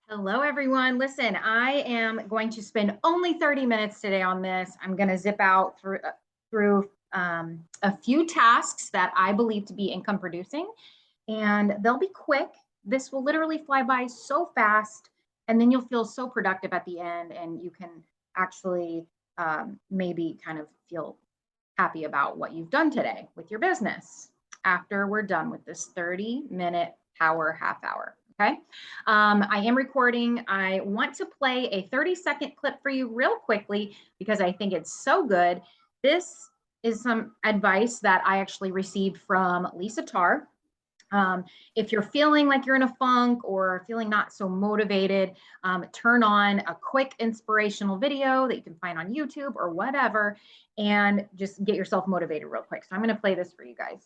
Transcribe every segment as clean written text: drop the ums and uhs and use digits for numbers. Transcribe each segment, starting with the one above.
Hello, everyone. Listen, I am going to spend only 30 minutes today on this. I'm going to zip out through a few tasks that I believe to be income producing, and they'll be quick. This will literally fly by so fast, and then you'll feel so productive at the end, and you can actually maybe kind of feel happy about what you've done today with your business after we're done with this 30-minute power half hour. Okay. I am recording. I want to play a 30-second clip for you real quickly because I think it's so good. This is some advice that I actually received from Lisa Tarr. If you're feeling like you're in a funk or feeling not so motivated, turn on a quick inspirational video that you can find on YouTube or whatever, and just get yourself motivated real quick. So I'm going to play this for you guys.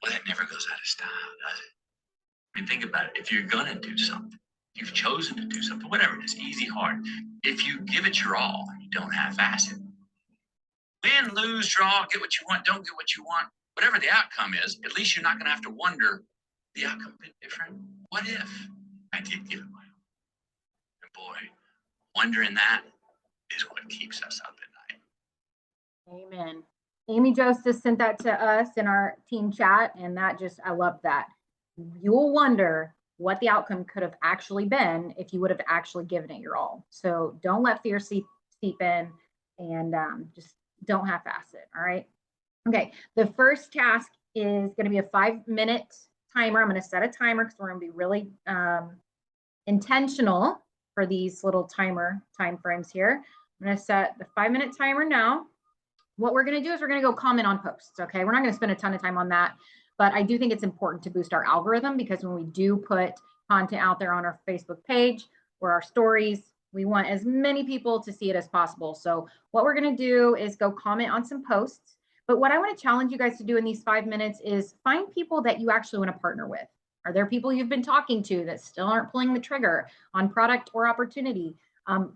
Well, that never goes out of style, does it? I mean, think about it. If you're going to do something, you've chosen to do something, whatever it is, easy, hard. If you give it your all, you don't half-ass it. Win, lose, draw, get what you want, don't get what you want. Whatever the outcome is, at least you're not going to have to wonder, the outcome been different. What if I did give it my all? And boy, wondering that is what keeps us up at night. Amen. Amy Justice sent that to us in our team chat, and I love that. You'll wonder what the outcome could have actually been if you would have actually given it your all. So don't let fear seep in, and just don't half-ass it. All right. Okay. The first task is going to be a 5-minute timer. I'm going to set a timer because we're going to be really intentional for these little time frames here. I'm going to set the 5-minute timer now. What we're going to do is we're going to go comment on posts. Okay. We're not going to spend a ton of time on that, but I do think it's important to boost our algorithm because when we do put content out there on our Facebook page or our stories, we want as many people to see it as possible. So what we're going to do is go comment on some posts. But what I want to challenge you guys to do in these 5 minutes is find people that you actually want to partner with. Are there people you've been talking to that still aren't pulling the trigger on product or opportunity?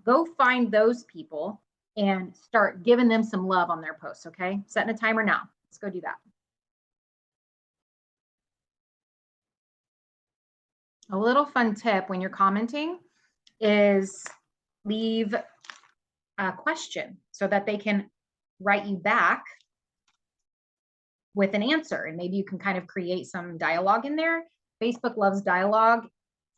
Go find those people and start giving them some love on their posts, okay? Setting a timer now. Let's go do that. A little fun tip when you're commenting is leave a question so that they can write you back with an answer, and maybe you can kind of create some dialogue in there. Facebook loves dialogue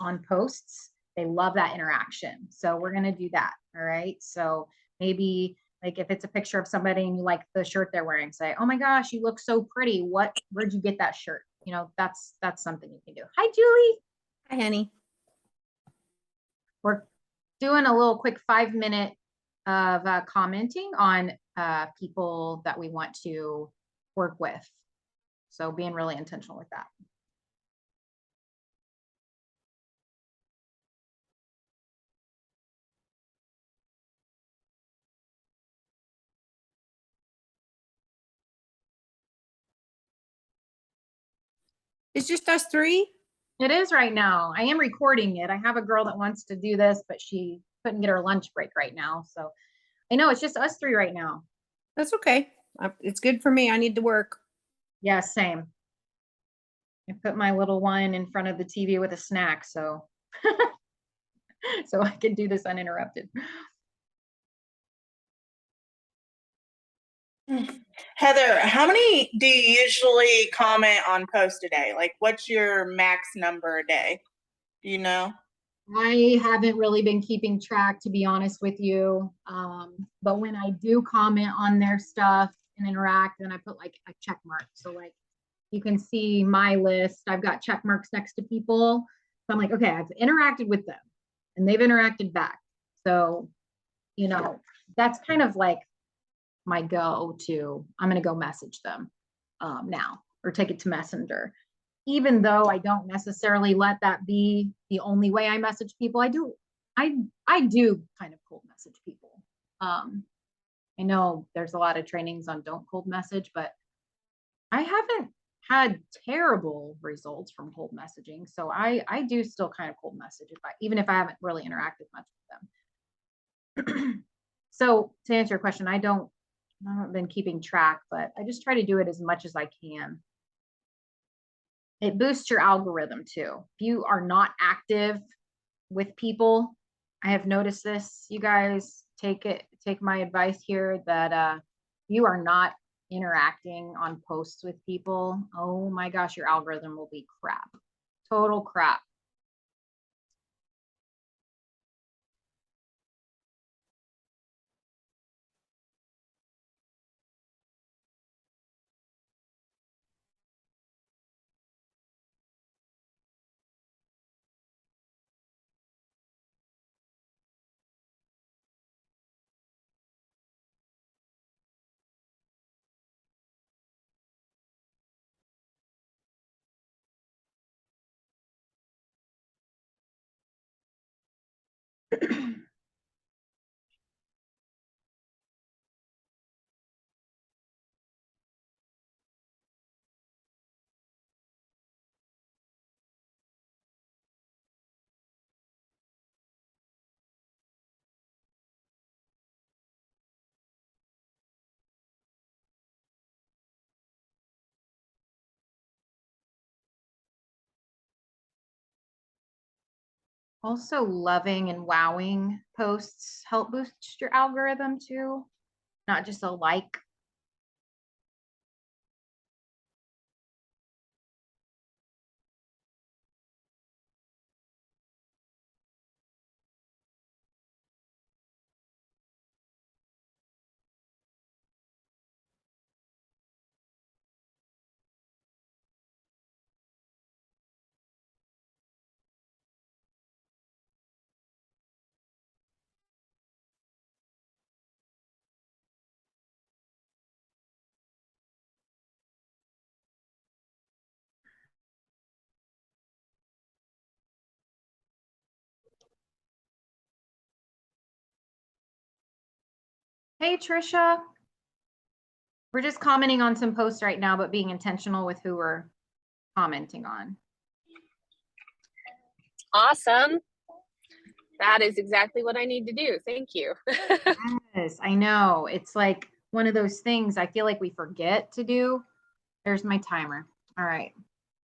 on posts. They love that interaction. So we're going to do that. All right. So maybe like if it's a picture of somebody and you like the shirt they're wearing, say, oh my gosh, you look so pretty. Where'd you get that shirt? You know, that's something you can do. Hi, Julie. Hi, honey. We're doing a little quick 5-minute of commenting on people that we want to work with. So being really intentional with that. It's just us three? It is right now. I am recording it. I have a girl that wants to do this, but she couldn't get her lunch break right now. So I know it's just us three right now. That's okay. It's good for me. I need to work. Yeah, same. I put my little one in front of the TV with a snack, so so I can do this uninterrupted. Heather, how many do you usually comment on posts a day? Like, what's your max number a day? Do you know? I haven't really been keeping track, to be honest with you. But when I do comment on their stuff and interact, then I put like a check mark. So like you can see my list. I've got check marks next to people. So I'm like, okay, I've interacted with them and they've interacted back. So, you know, that's kind of like my go to, I'm going to go message them now or take it to Messenger. Even though I don't necessarily let that be the only way I message people, I do kind of cold message people. I know there's a lot of trainings on don't cold message, but I haven't had terrible results from cold messaging. So I do still kind of cold message even if I haven't really interacted much with them. So to answer your question, I haven't been keeping track, but I just try to do it as much as I can. it boosts your algorithm too. If you are not active with people, I have noticed this, you guys take my advice here that you are not interacting on posts with people. Oh my gosh, your algorithm will be crap. Total crap. Also, loving and wowing posts help boost your algorithm too, not just a like. Hey, Trisha. We're just commenting on some posts right now, but being intentional with who we're commenting on. Awesome. That is exactly what I need to do. Thank you. Yes, I know. It's like one of those things I feel like we forget to do. There's my timer. All right.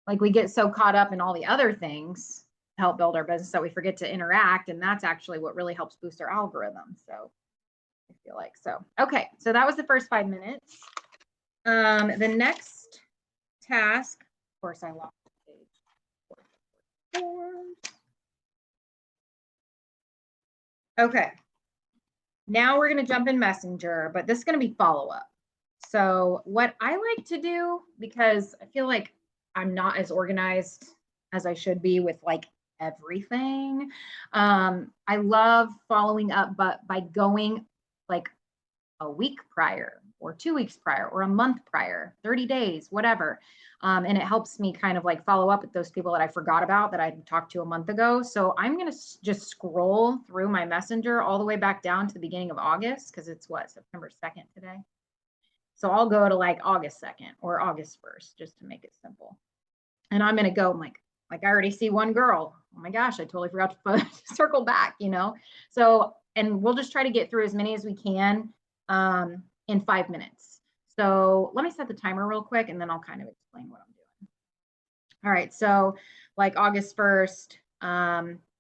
Like we get so caught up in all the other things to help build our business that we forget to interact. And that's actually what really helps boost our algorithm. So I feel like so. Okay. So that was the first 5 minutes. The next task, of course, I lost the page. Okay. Now we're going to jump in Messenger, but this is going to be follow up. So what I like to do, because I feel like I'm not as organized as I should be with like everything. I love following up, but by going like a week prior or 2 weeks prior or a month prior, 30 days, whatever. And it helps me kind of like follow up with those people that I forgot about that I talked to a month ago. So I'm going to just scroll through my messenger all the way back down to the beginning of August, because it's what, September 2nd today. So I'll go to like August 2nd or August 1st, just to make it simple. And I'm going to go, I'm like I already see one girl. Oh my gosh, I totally forgot to circle back, you know? So, and we'll just try to get through as many as we can in 5 minutes. So let me set the timer real quick and then I'll kind of explain what I'm doing. All right, so like August 1st,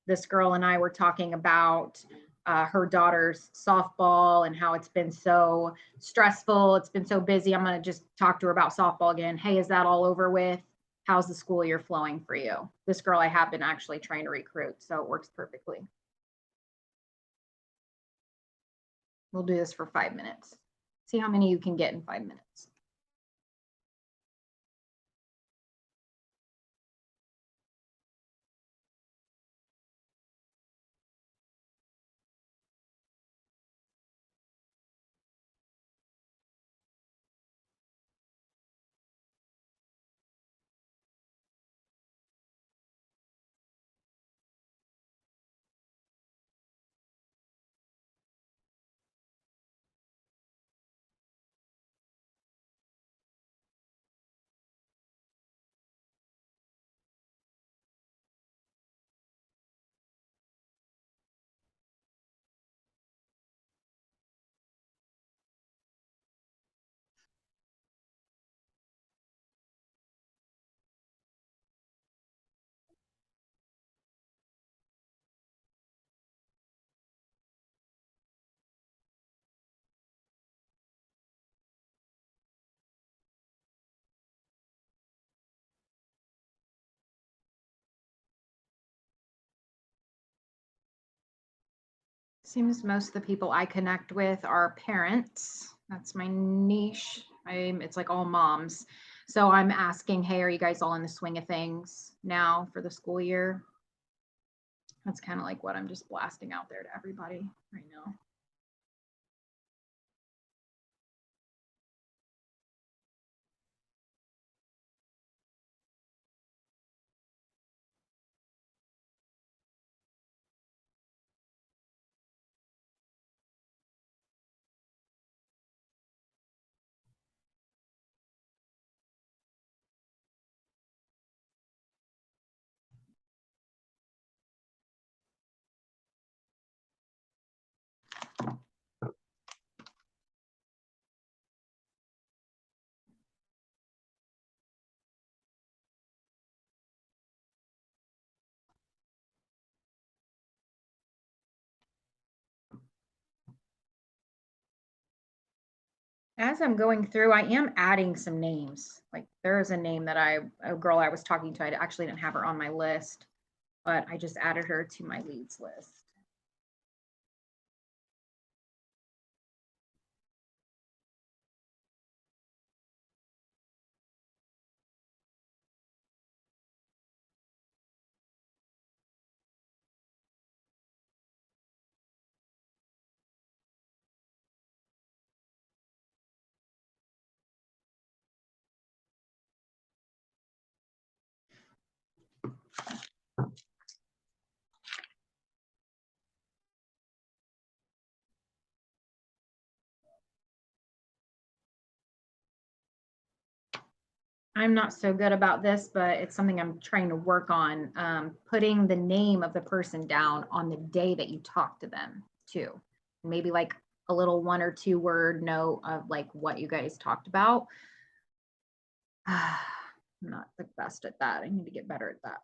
this girl and I were talking about her daughter's softball and how it's been so stressful. It's been so busy. I'm going to just talk to her about softball again. Hey, is that all over with? How's the school year flowing for you? This girl I have been actually trying to recruit, so it works perfectly. We'll do this for 5 minutes. See how many you can get in 5 minutes. Seems most of the people I connect with are parents. That's my niche. It's like all moms. So I'm asking, hey, are you guys all in the swing of things now for the school year? That's kind of like what I'm just blasting out there to everybody right now. As I'm going through, I am adding some names. Like there is a name that a girl I was talking to, I actually didn't have her on my list, but I just added her to my leads list. I'm not so good about this, but it's something I'm trying to work on. Putting the name of the person down on the day that you talk to them too. Maybe like a little 1 or 2 word note of like what you guys talked about. I'm not the best at that. I need to get better at that.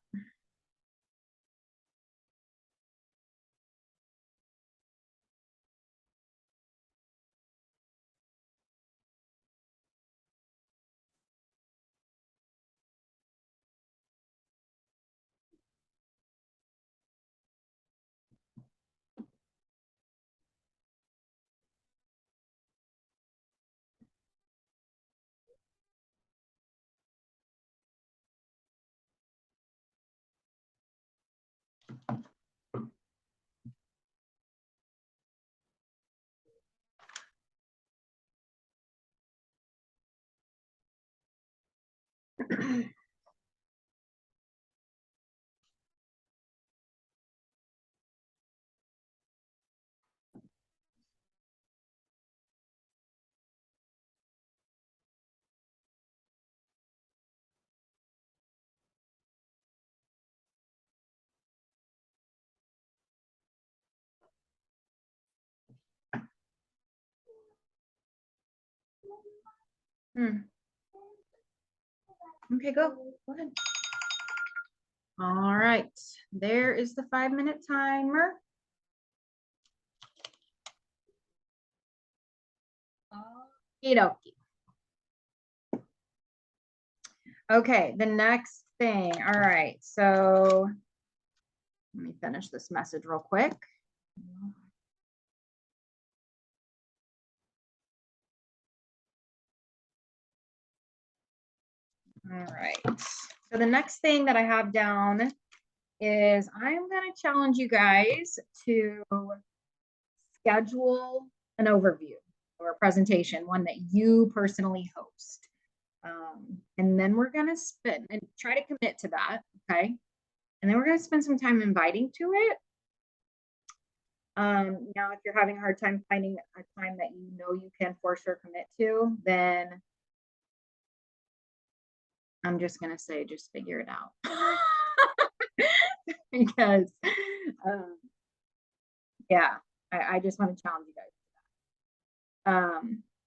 Okay, go ahead. All right, there is the 5-minute timer. Okie dokie. Okay, the next thing. All right, so let me finish this message real quick. All right, so the next thing that I have down is I'm going to challenge you guys to schedule an overview or a presentation, one that you personally host. And then we're going to spend and try to commit to that. Okay. And then we're going to spend some time inviting to it. Now, if you're having a hard time finding a time that you know you can for sure commit to, then I'm just going to say, just figure it out. Because, yeah, I just want to challenge you guys.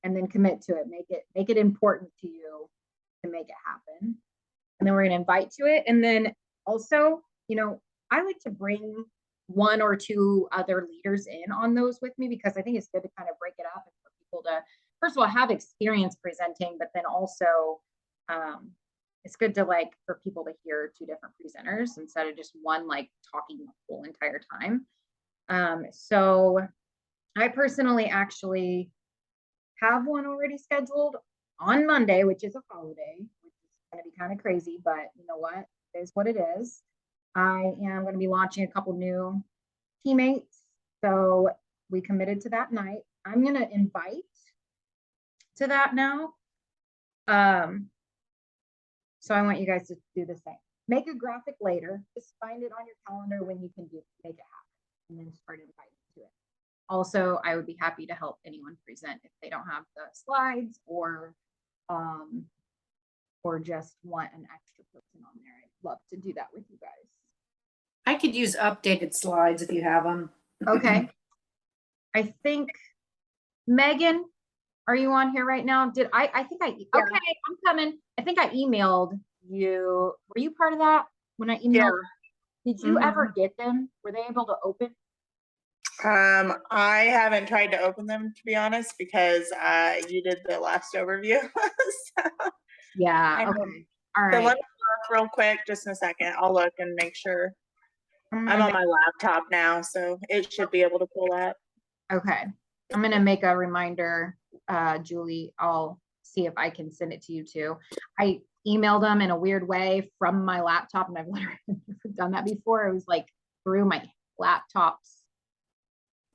And then commit to it, make it important to you to make it happen. And then we're going to invite to it. And then also, you know, I like to bring 1 or 2 other leaders in on those with me, because I think it's good to kind of break it up and for people to, first of all, have experience presenting, but then also it's good to like for people to hear 2 different presenters instead of just one like talking the whole entire time. So I personally actually have one already scheduled on Monday, which is a holiday, which is going to be kind of crazy, but you know what? It is what it is. I am going to be launching a couple new teammates. So we committed to that night. I'm going to invite to that now. So I want you guys to do the same. Make a graphic later. Just find it on your calendar when you can make it happen, and then start inviting to it. Also, I would be happy to help anyone present if they don't have the slides or just want an extra person on there. I'd love to do that with you guys. I could use updated slides if you have them. Okay. I think, Megan, are you on here right now? Okay, I'm coming. I think I emailed you. Were you part of that when I emailed? Did you ever get them? Were they able to open? I haven't tried to open them, to be honest, because you did the last overview. So, Yeah. I Okay. don't- All so right. let me look real quick, just in a second. I'll look and make sure. I'm I'm gonna on my laptop now, so it should be able to pull that. Okay. I'm gonna make a reminder, Julie. I'll see if I can send it to you too. I emailed them in a weird way from my laptop, and I've literally never done that before. It was like through my laptop's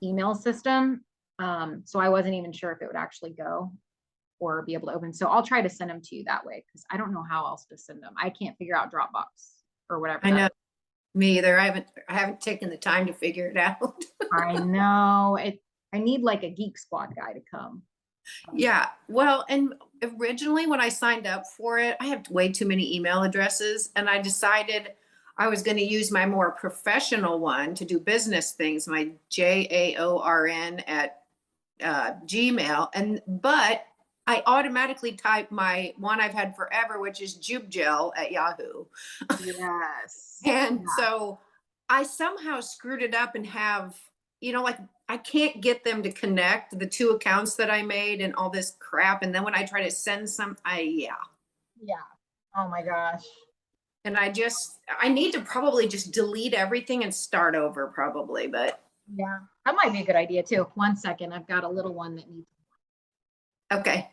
email system. So I wasn't even sure if it would actually go or be able to open. So I'll try to send them to you that way, because I don't know how else to send them. I can't figure out Dropbox or whatever. I that know. is. Me either. I haven't taken the time to figure it out. I know it. I need like a Geek Squad guy to come. Yeah, well, and originally when I signed up for it, I have way too many email addresses, and I decided I was going to use my more professional one to do business things, my JAORN at Gmail, but I automatically type my one I've had forever, which is JubeGel at Yahoo. Yes. And Yeah. so I somehow screwed it up and have, like I can't get them to connect the two accounts that I made and all this crap. And then when I try to send Yeah. Oh my gosh. And I need to probably just delete everything and start over probably, but Yeah. That might be a good idea too. 1 second. I've got a little one that needs. okay.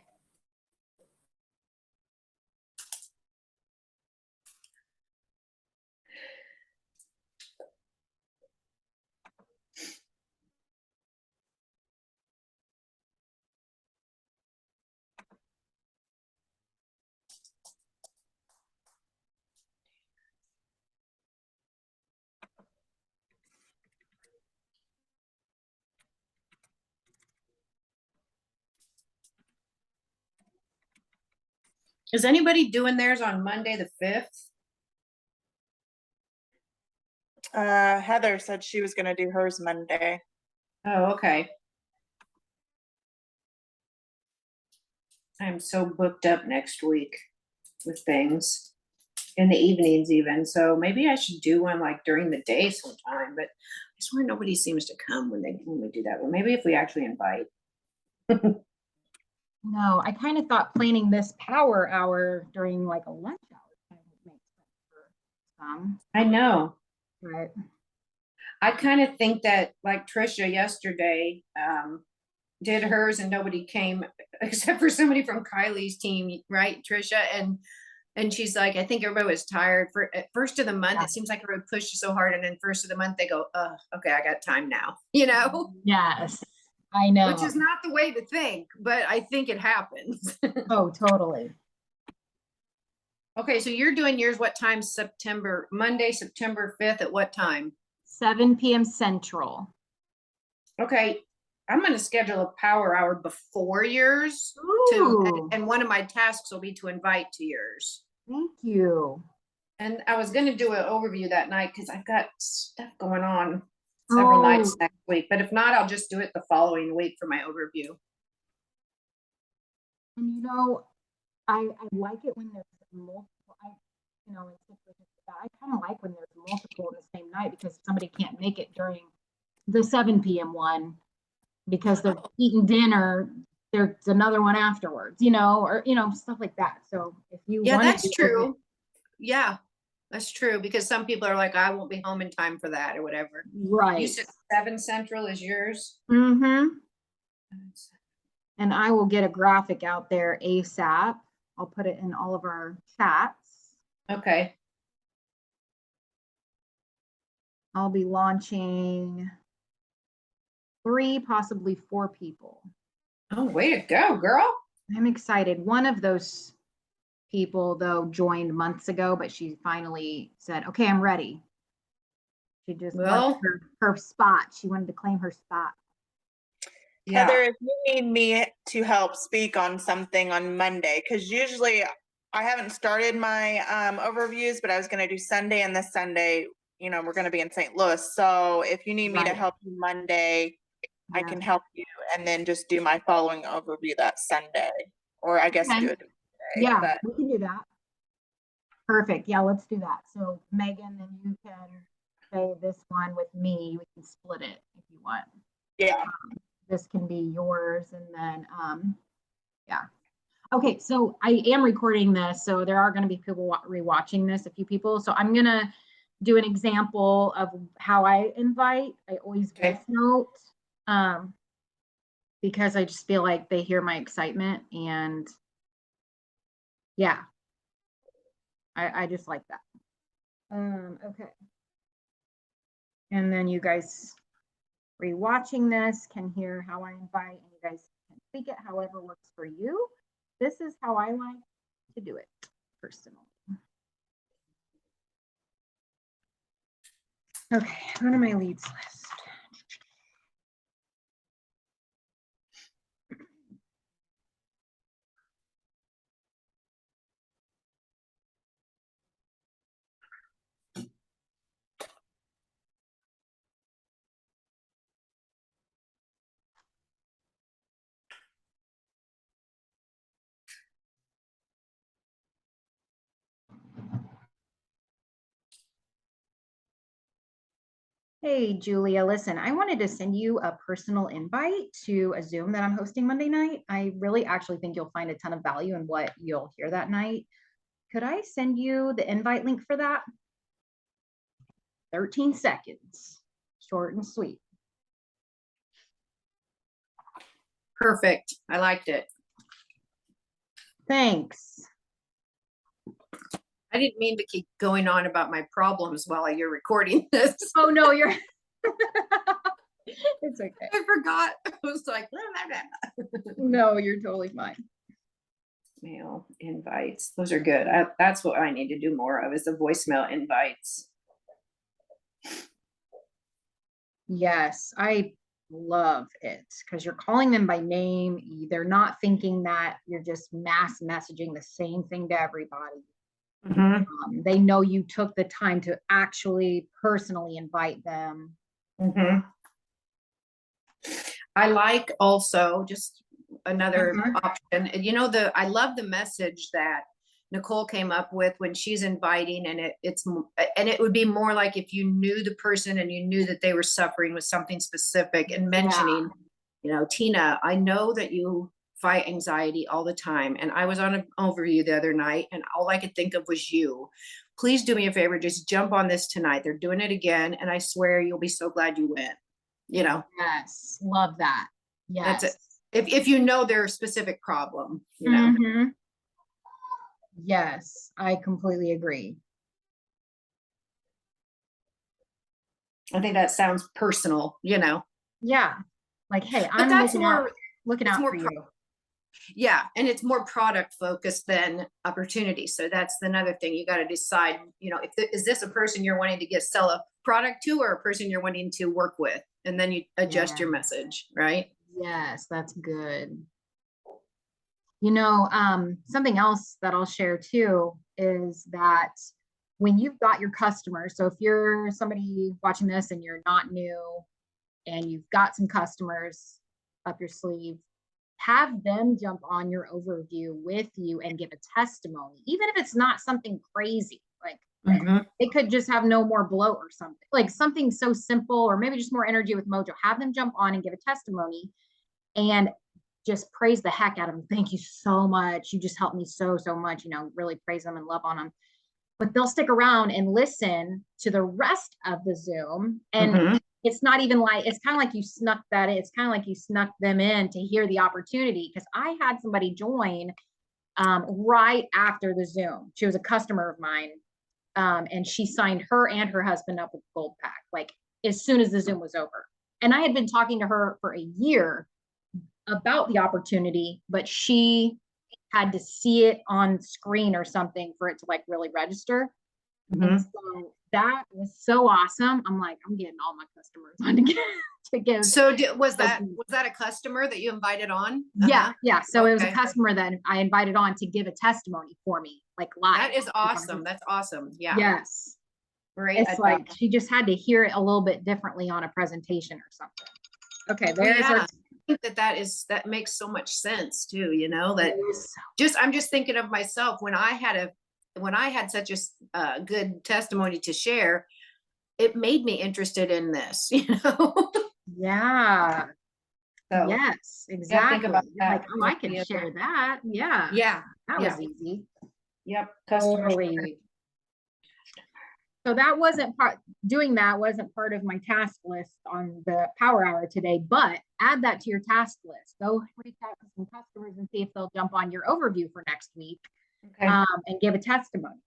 Is anybody doing theirs on Monday the 5th? Heather said she was going to do hers Monday. Oh, okay. I'm so booked up next week with things in the evenings even. So maybe I should do one like during the day sometime, but I swear nobody seems to come when we do that. Well, maybe if we actually invite. No, I kind of thought planning this power hour during like a lunch hour kind of makes sense for some. I know. Right. I kind of think that like Trisha yesterday did hers and nobody came except for somebody from Kylie's team, right, Trisha? And she's like, I think everybody was tired for at first of the month. Yeah. It seems like everybody pushed so hard, and then first of the month they go, oh, okay, I got time now, Yes, I know. which is not the way to think, but I think it happens. Oh, totally. Okay, so you're doing yours what time? Monday, September 5th at what time? 7 p.m. Central. Okay, I'm going to schedule a power hour before yours Ooh, and one of my tasks will be to invite to yours. thank you. And I was going to do an overview that night because I've got stuff going on several nights next week. But if not, I'll just do it the following week for my overview. And I like it when there's multiple. I kind of like when there's multiple in the same night, because somebody can't make it during the 7 p.m. one because they're eating dinner. There's another one afterwards, or stuff like that. So if you Yeah, wanna that's do it- true. Yeah, That's true, because some people are like, I won't be home in time for that or whatever. You Right. said 7 Central is yours? Mm-hmm. And I will get a graphic out there ASAP. I'll put it in all of our chats. Okay. I'll be launching 3, possibly 4 people. Oh, way to go, girl. I'm excited. One of those people, though, joined months ago, but she finally said, okay, I'm ready. She just Well, wants her spot. She wanted to claim her spot. yeah. Heather, if you need me to help speak on something on Monday, because usually I haven't started my overviews, but I was going to do Sunday, and this Sunday, you know, we're going to be in St. Louis. So if you need me to Right. help you Monday, I Yeah. can help you, and then just do my following overview that Sunday, or I guess Okay. do it today. Yeah, But we can do that. Perfect. Yeah, let's do that. So Megan, then you can say this one with me. We can split it if you want. yeah, This can be yours, and then yeah. Okay, so I am recording this, so there are going to be people rewatching this, a few people. So I'm gonna do an example of how I invite. I always voice note, because I just feel like they hear my excitement, and yeah, I just like that. Okay. And then you guys rewatching this can hear how I invite, and you guys can tweak it however works for you. This is how I like to do it personally. Okay, go to my leads list. Hey, Julia, listen, I wanted to send you a personal invite to a Zoom that I'm hosting Monday night. I really actually think you'll find a ton of value in what you'll hear that night. Could I send you the invite link for that? 13 seconds, short and sweet. Perfect. I liked it. Thanks. I didn't mean to keep going on about my problems while you're recording this. Oh, no, you're, it's okay. I forgot. I was like, blah, blah, blah. No, you're totally fine. Mail invites. Those are good. That's what I need to do more of, is the voicemail invites. Yes, I love it because you're calling them by name. They're not thinking that you're just mass messaging the same thing to everybody. They know you took the time to actually personally invite them. I like also just another Mhm. option. And you know, I love the message that Nicole came up with when she's inviting, and it would be more like if you knew the person and you knew that they were suffering with something specific, and mentioning, you know, Tina, I know that you fight anxiety all the time, and I was on an overview the other night, and all I could think of was you. Please do me a favor, just jump on this tonight. They're doing it again, and I swear you'll be so glad you went. You know, Yes, love that. Yes. that's it. If you know their specific problem, you know. Mhm. Yes, I completely agree. I think that sounds personal, you know. Yeah. Like, hey, But I'm that's looking out it's out more for you. yeah, and it's more product focused than opportunity. So that's another thing you got to decide, you know, is this a person you're wanting to sell a product to, or a person you're wanting to work with? And then you adjust your message, right? Yes, that's good. You know, something else that I'll share too is that when you've got your customers, so if you're somebody watching this and you're not new and you've got some customers up your sleeve, have them jump on your overview with you and give a testimony, even if it's not something crazy. Like it could just have no more bloat or something, like something so simple, or maybe just more energy with Mojo. Have them jump on and give a testimony and just praise the heck out of them. Thank you so much. You just helped me so much, you know, really praise them and love on them. but they'll stick around and listen to the rest of the Zoom. And Mhm. it's not even like, it's kind of like you snuck that in. It's kind of like you snuck them in to hear the opportunity. Because I had somebody join right after the Zoom. She was a customer of mine. And she signed her and her husband up with Gold Pack, like as soon as the Zoom was over. And I had been talking to her for a year about the opportunity, but she had to see it on screen or something for it to like really register. And Mhm. so that was so awesome. I'm like, I'm getting all my customers on to give. So was that a customer that you invited on? Yeah, yeah. So it was a Okay. customer that I invited on to give a testimony for me, like live. That is awesome. That's awesome. Yeah. Yes. Great. It's like she just had to hear it a little bit differently on a presentation or something. Okay, there's yeah. our I think that makes so much sense too, you know, that I'm just thinking of myself when I had such a good testimony to share, it made me interested in this, you know. yeah. So Yes, think exactly. about You're like, that. oh, I can share that. Yeah. Yeah. That yeah. was easy. Yep. Customer. Totally. So that wasn't doing that wasn't part of my task list on the power hour today, but add that to your task list. Go reach out to some customers and see if they'll jump on your overview for next week Okay. and give a testimony.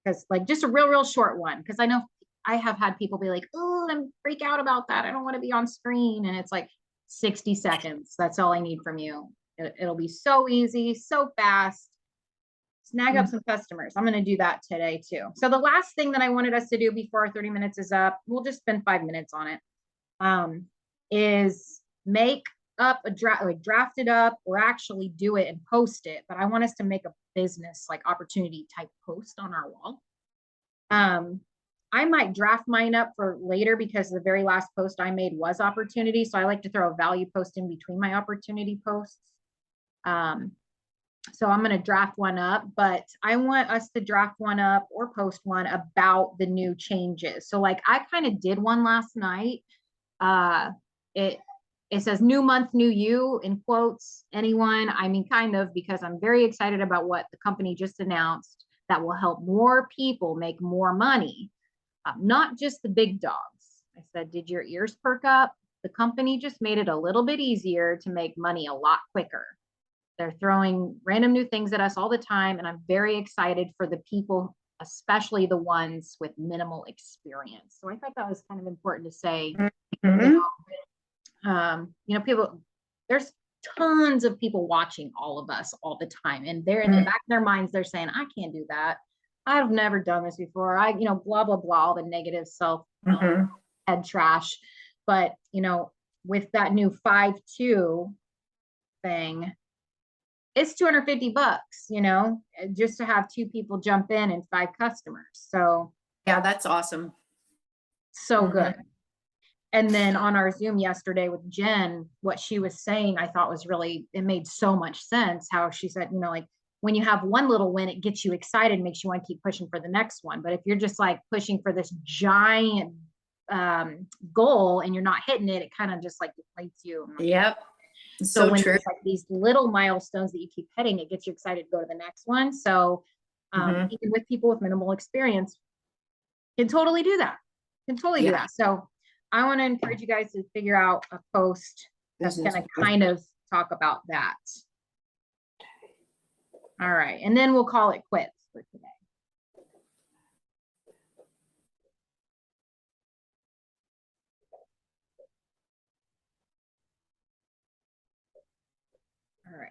Because like just a real short one. Because I know I have had people be like, oh, I'm freak out about that. I don't want to be on screen. And it's like 60 seconds. That's all I need from you. It'll be so easy, so fast. Snag up some customers. I'm going to do that today too. So the last thing that I wanted us to do before our 30 minutes is up, we'll just spend 5 minutes on it, is make up a draft, like draft it up or actually do it and post it. But I want us to make a business like opportunity type post on our wall. I might draft mine up for later because the very last post I made was opportunity. So I like to throw a value post in between my opportunity posts. So I'm going to draft one up, but I want us to draft one up or post one about the new changes. So like I kind of did one last night. It says new month, new you in quotes, anyone. I mean, kind of, because I'm very excited about what the company just announced that will help more people make more money, not just the big dogs. I said, did your ears perk up? The company just made it a little bit easier to make money a lot quicker. They're throwing random new things at us all the time. And I'm very excited for the people, especially the ones with minimal experience. So I thought that was kind of important to say. Mhm. People, there's tons of people watching all of us all the time. And they're in the back of their minds, they're saying, I can't do that. I've never done this before. Blah, blah, blah, all the negative self head trash. But, with that new 5-2 thing, it's $250, just to have 2 people jump in and 5 customers. So Yeah, that's awesome. so good. And then on our Zoom yesterday with Jen, what she was saying, I thought was really, it made so much sense. How she said, like when you have one little win, it gets you excited, makes you want to keep pushing for the next one. But if you're just like pushing for this giant goal and you're not hitting it, it kind of just like deflates you. Yep. So when true. there's like these little milestones that you keep hitting, it gets you excited to go to the next one. So even with people with minimal experience, can totally do that. Can totally do that. So I want to encourage you guys to figure out a post that's going to kind of talk about that. All right. And then we'll call it quits for today. All right.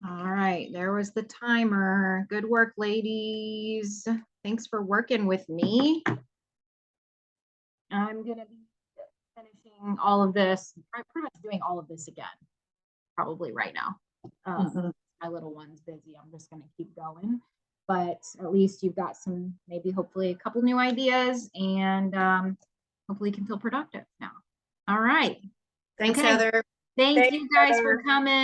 All right, there was the timer. Good work, ladies. Thanks for working with me. I'm gonna be finishing all of this, pretty much doing all of this again, probably right now. My little one's busy. I'm just gonna keep going. But at least you've got some, maybe hopefully a couple new ideas, and hopefully you can feel productive now. All right. Thanks, Okay. Heather. Thank Thanks, you guys for Heather. coming.